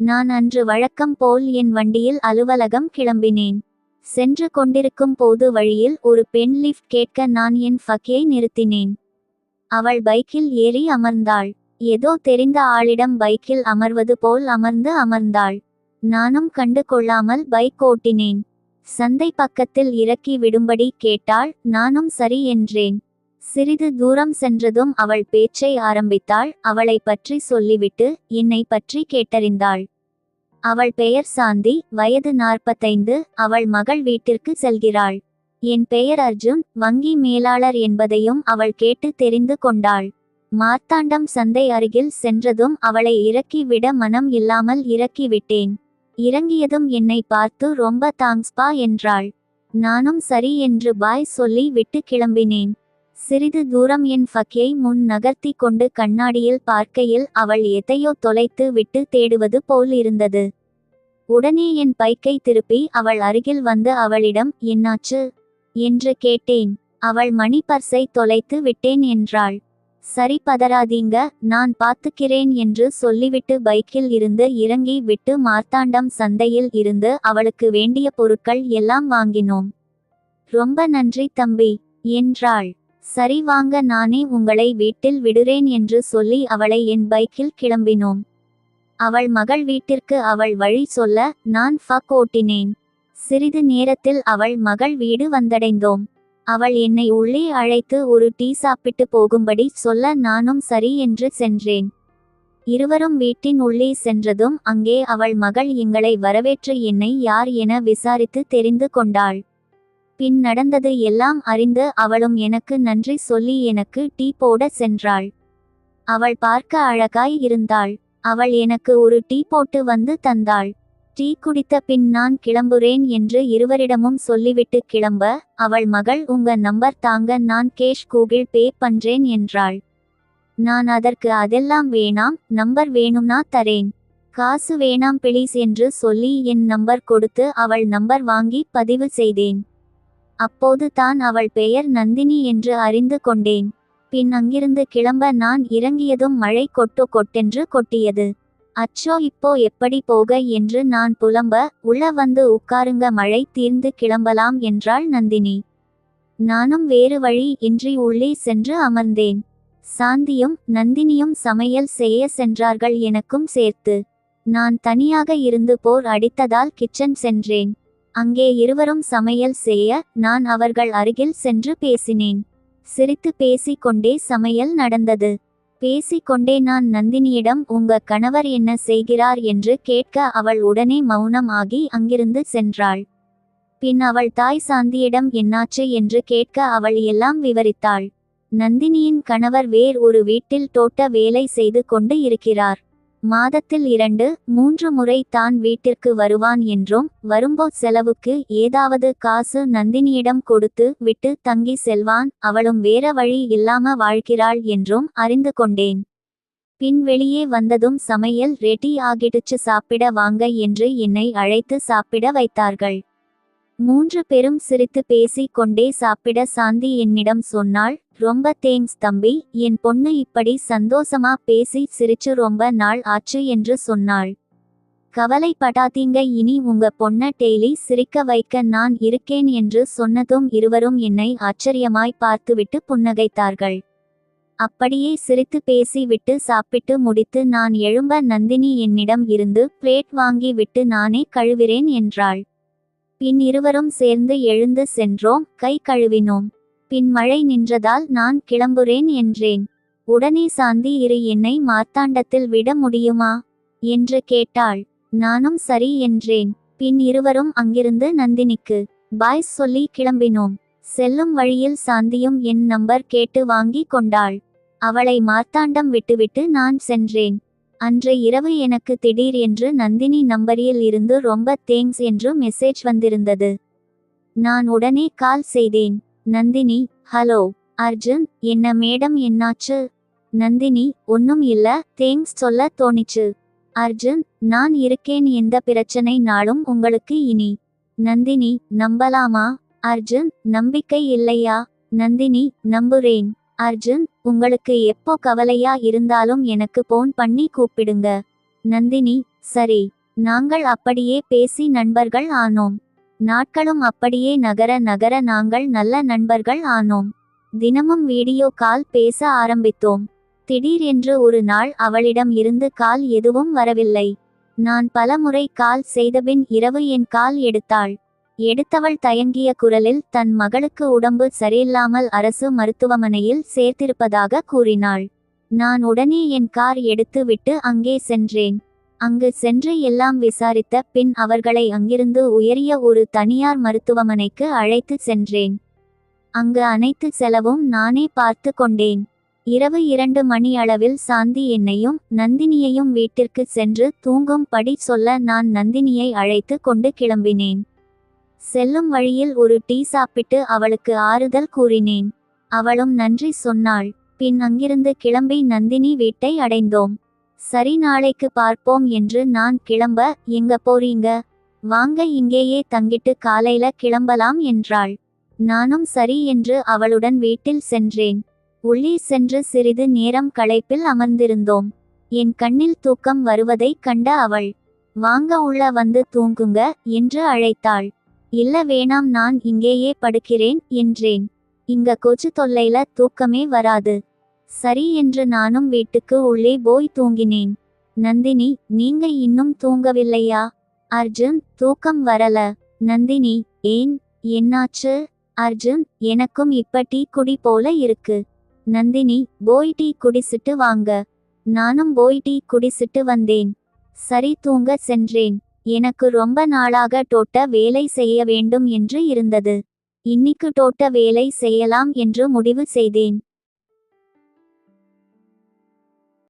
நான் அன்று வழக்கம் போல் என் வண்டியில் அலுவலகம் கிளம்பினேன். சென்று கொண்டிருக்கும் போது வழியில் ஒரு பெண் லிஃப்ட் கேட்க நான் என் ஃபக்கியை நிறுத்தினேன். அவள் பைக்கில் ஏறி அமர்ந்தாள். ஏதோ தெரிந்த ஆளிடம் பைக்கில் அமர்வது போல் அமர்ந்தாள். நானும் கண்டு கொள்ளாமல் பைக் ஓட்டினேன். சந்தை பக்கத்தில் இறக்கி விடும்படி கேட்டாள். நானும் சரி என்றேன். சிறிது தூரம் சென்றதும் அவள் பேச்சை ஆரம்பித்தாள். அவளை பற்றி சொல்லிவிட்டு என்னை பற்றி கேட்டறிந்தாள். அவள் பெயர் சாந்தி, வயது 45. அவள் மகள் வீட்டிற்கு செல்கிறாள். என் பெயர் அர்ஜுன், வங்கி மேலாளர் என்பதையும் அவள் கேட்டு தெரிந்து கொண்டாள். மார்த்தாண்டம் சந்தை அருகில் சென்றதும் அவளை இறக்கி விட மனம் இல்லாமல் இறக்கிவிட்டேன். இறங்கியதும் என்னை பார்த்து ரொம்ப தாங்க்ஸ்பா என்றாள். நானும் சரி என்று பாய் சொல்லி விட்டு கிளம்பினேன். சிறிது தூரம் என் ஃபக்கியை முன் நகர்த்தி கொண்டு கண்ணாடியில் பார்க்கையில் அவள் எதையோ தொலைத்து விட்டு தேடுவது போல் இருந்தது. உடனே என் பைக்கை திருப்பி அவள் அருகில் வந்து அவளிடம் என்னாச்சு என்று கேட்டேன். அவள் மணி பர்ஸை தொலைத்து விட்டேன் என்றாள். சரி பதறாதீங்க, நான் பார்த்துக்கிறேன் என்று சொல்லிவிட்டு பைக்கில் இருந்து இறங்கி விட்டு மார்த்தாண்டம் சந்தையில் இருந்து அவளுக்கு வேண்டிய பொருட்கள் எல்லாம் வாங்கினோம். ரொம்ப நன்றி தம்பி என்றாள். சரி வாங்க, நானே உங்களை வீட்டில் விடுறேன் என்று சொல்லி அவளை என் பைக்கில் கிளம்பினோம். அவள் மகள் வீட்டிற்கு அவள் வழி சொல்ல நான் ஃபக் ஓட்டினேன். சிறிது நேரத்தில் அவள் மகள் வீடு வந்தடைந்தோம். அவள் என்னை உள்ளே அழைத்து ஒரு டீ சாப்பிட்டு போகும்படி சொல்ல நானும் சரி என்று சென்றேன். இருவரும் வீட்டின் உள்ளே சென்றதும் அங்கே அவள் மகள் எங்களை வரவேற்று என்னை யார் என விசாரித்து தெரிந்து கொண்டாள். பின் நடந்தது எல்லாம் அறிந்து அவளும் எனக்கு நன்றி சொல்லி எனக்கு டீ போட சென்றாள். அவள் பார்க்க அழகாய் இருந்தாள். அவள் எனக்கு ஒரு டீ போட்டு வந்து தந்தாள். டீ குடித்த பின் நான் கிளம்புறேன் என்று இருவரிடமும் சொல்லிவிட்டு கிளம்ப அவள் மகள் உங்க நம்பர் தாங்க, நான் கேஷ் கூகுள் பே பண்றேன் என்றாள். நான் அதற்கு அதெல்லாம் வேணாம், நம்பர் வேணும்னா தரேன், காசு வேணாம் ப்ளீஸ் என்று சொல்லி என் நம்பர் கொடுத்து அவள் நம்பர் வாங்கி பதிவு செய்தேன். அப்போது தான் அவள் பெயர் நந்தினி என்று அறிந்து கொண்டேன். பின் அங்கிருந்து கிளம்ப நான் இறங்கியதும் மழை கொட்டென்று கொட்டியது. அச்சோ, இப்போ எப்படி போக என்று நான் புலம்ப உள்ள வந்து உட்காருங்க, மழை தீர்ந்து கிளம்பலாம் என்றாள் நந்தினி. நானும் வேறு வழி இன்றி உள்ளே சென்று அமர்ந்தேன். சாந்தியும் நந்தினியும் சமையல் செய்ய சென்றார்கள், எனக்கும் சேர்த்து. நான் தனியாக இருந்து போர் அடித்ததால் கிச்சன் சென்றேன். அங்கே இருவரும் சமையல் செய்ய நான் அவர்கள் அருகில் சென்று பேசினேன். சிரித்து பேசிக்கொண்டே சமையல் நடந்தது. பேசிக்கொண்டே நான் நந்தினியிடம் உங்க கணவர் என்ன செய்கிறார் என்று கேட்க அவள் உடனே மௌனம் ஆகி அங்கிருந்து சென்றாள். பின் அவள் தாய் சாந்தியிடம் என்னாச்சு என்று கேட்க அவள் எல்லாம் விவரித்தாள். நந்தினியின் கணவர் வேறு ஒரு வீட்டில் தோட்ட வேலை செய்து கொண்டு இருக்கிறார். மாதத்தில் 2-3 முறை தான் வீட்டிற்கு வருவான் என்றும் வரும்போ செலவுக்கு ஏதாவது காசு நந்தினியிடம் கொடுத்து விட்டு தங்கி செல்வான், அவளும் வேற வழி இல்லாம வாழ்கிறாள் என்றும் அறிந்து கொண்டேன். பின் வெளியே வந்ததும் சமையல் ரெடி ஆகிடுச்சு, சாப்பிட வாங்க என்று என்னை அழைத்து சாப்பிட வைத்தார்கள். 3 பேரும் சிரித்து பேசி கொண்டே சாப்பிட சாந்தி என்னிடம் சொன்னாள், ரொம்ப தேங்க்ஸ் தம்பி, என் பொண்ணு இப்படி சந்தோஷமா பேசி சிரிச்சு ரொம்ப நாள் ஆச்சு என்று சொன்னாள். கவலைப்படாதீங்க, இனி உங்க பொண்ண டெய்லி சிரிக்க வைக்க நான் இருக்கேன் என்று சொன்னதும் இருவரும் என்னை ஆச்சரியமாய் பார்த்துவிட்டு புன்னகைத்தார்கள். அப்படியே சிரித்து பேசி விட்டு சாப்பிட்டு முடித்து நான் எழும்ப நந்தினி என்னிடம் இருந்து பிளேட் வாங்கி விட்டு நானே கழுவிறேன் என்றாள். பின் இருவரும் சேர்ந்து எழுந்து சென்றோம், கை கழுவினோம். பின் மழை நின்றதால் நான் கிளம்புறேன் என்றேன். உடனே சாந்தி என்னை மார்த்தாண்டத்தில் விட முடியுமா என்று கேட்டாள். நானும் சரி என்றேன். பின் இருவரும் அங்கிருந்து நந்தினிக்கு பாய் சொல்லி கிளம்பினோம். செல்லும் வழியில் சாந்தியும் என் நம்பர் கேட்டு வாங்கி கொண்டாள். அவளை மார்த்தாண்டம் விட்டுவிட்டு நான் சென்றேன். அன்று இரவு எனக்கு திடீர் என்று நந்தினி நம்பரில் இருந்து ரொம்ப தேங்க்ஸ் என்று மெசேஜ் வந்திருந்தது. நான் உடனே கால் செய்தேன். நந்தினி, ஹலோ அர்ஜுன், என்ன மேடம் என்னாச்சு? நந்தினி, ஒன்னும் இல்ல, தேங்க்ஸ் சொல்ல தோணிச்சு. அர்ஜுன், நான் இருக்கேன், எந்த பிரச்சனை நாளும் உங்களுக்கு இனி. நந்தினி, நம்பலாமா? அர்ஜுன், நம்பிக்கை இல்லையா? நந்தினி, நம்புறேன். அர்ஜுன், உங்களுக்கு எப்போ கவலையா இருந்தாலும் எனக்கு போன் பண்ணி கூப்பிடுங்க. நந்தினி, சரி. நாங்கள் அப்படியே பேசி நண்பர்கள் ஆனோம். நாட்களும் அப்படியே நகர நகர நாங்கள் நல்ல நண்பர்கள் ஆனோம். தினமும் வீடியோ கால் பேச ஆரம்பித்தோம். திடீரென்று ஒரு நாள் அவளிடம் இருந்து கால் எதுவும் வரவில்லை. நான் பலமுறை கால் செய்தபின் இரவு என் கால் எடுத்தாள். எடுத்தவள் தயங்கிய குரலில் தன் மகளுக்கு உடம்பு சரியில்லாமல் அரசு மருத்துவமனையில் சேர்த்திருப்பதாக கூறினாள். நான் உடனே என் கார் எடுத்து விட்டு அங்கே சென்றேன். அங்கு சென்று எல்லாம் விசாரித்த பின் அவர்களை அங்கிருந்து உயரிய ஒரு தனியார் மருத்துவமனைக்கு அழைத்து சென்றேன். அங்கு அனைத்து செலவும் நானே பார்த்து கொண்டேன். இரவு 2 மணி அளவில் சாந்தி என்னையும் நந்தினியையும் வீட்டிற்கு சென்று தூங்கும் படி சொல்ல நான் நந்தினியை அழைத்து கொண்டு கிளம்பினேன். செல்லும் வழியில் ஒரு டீ சாப்பிட்டு அவளுக்கு ஆறுதல் கூறினேன். அவளும் நன்றி சொன்னாள். பின் அங்கிருந்து கிளம்பி நந்தினி வீட்டை அடைந்தோம். சரி, நாளைக்கு பார்ப்போம் என்று நான் கிளம்ப, எங்க போறீங்க? வாங்க இங்கேயே தங்கிட்டு காலையில கிளம்பலாம் என்றாள். நானும் சரி என்று அவளுடன் வீட்டில் சென்றேன். உள்ளே சென்று சிறிது நேரம் களைப்பில் அமர்ந்திருந்தோம். என் கண்ணில் தூக்கம் வருவதை கண்ட அவள், வாங்க உள்ள வந்து தூங்குங்க என்று அழைத்தாள். இல்ல வேணாம், நான் இங்கேயே படுக்கிறேன் என்றேன். இங்க கொச்சு தொல்லையில தூக்கமே வராது. சரி என்று நானும் வீட்டுக்கு உள்ளே போய் தூங்கினேன். நந்தினி, நீங்க இன்னும் தூங்கவில்லையா? அர்ஜுன், தூக்கம் வரல. நந்தினி, ஏன், என்னாச்சு? அர்ஜுன், எனக்கும் இப்ப டீ குடி போல இருக்கு. நந்தினி, போய் டீ குடிச்சிட்டு வாங்க. நானும் போய் டீ குடிச்சிட்டு வந்தேன். சரி, தூங்க சென்றேன். எனக்கு ரொம்ப நாளாக தோட்ட வேலை செய்ய வேண்டும் என்று இருந்தது. இன்னிக்கு தோட்ட வேலை செய்யலாம் என்று முடிவு செய்தேன்.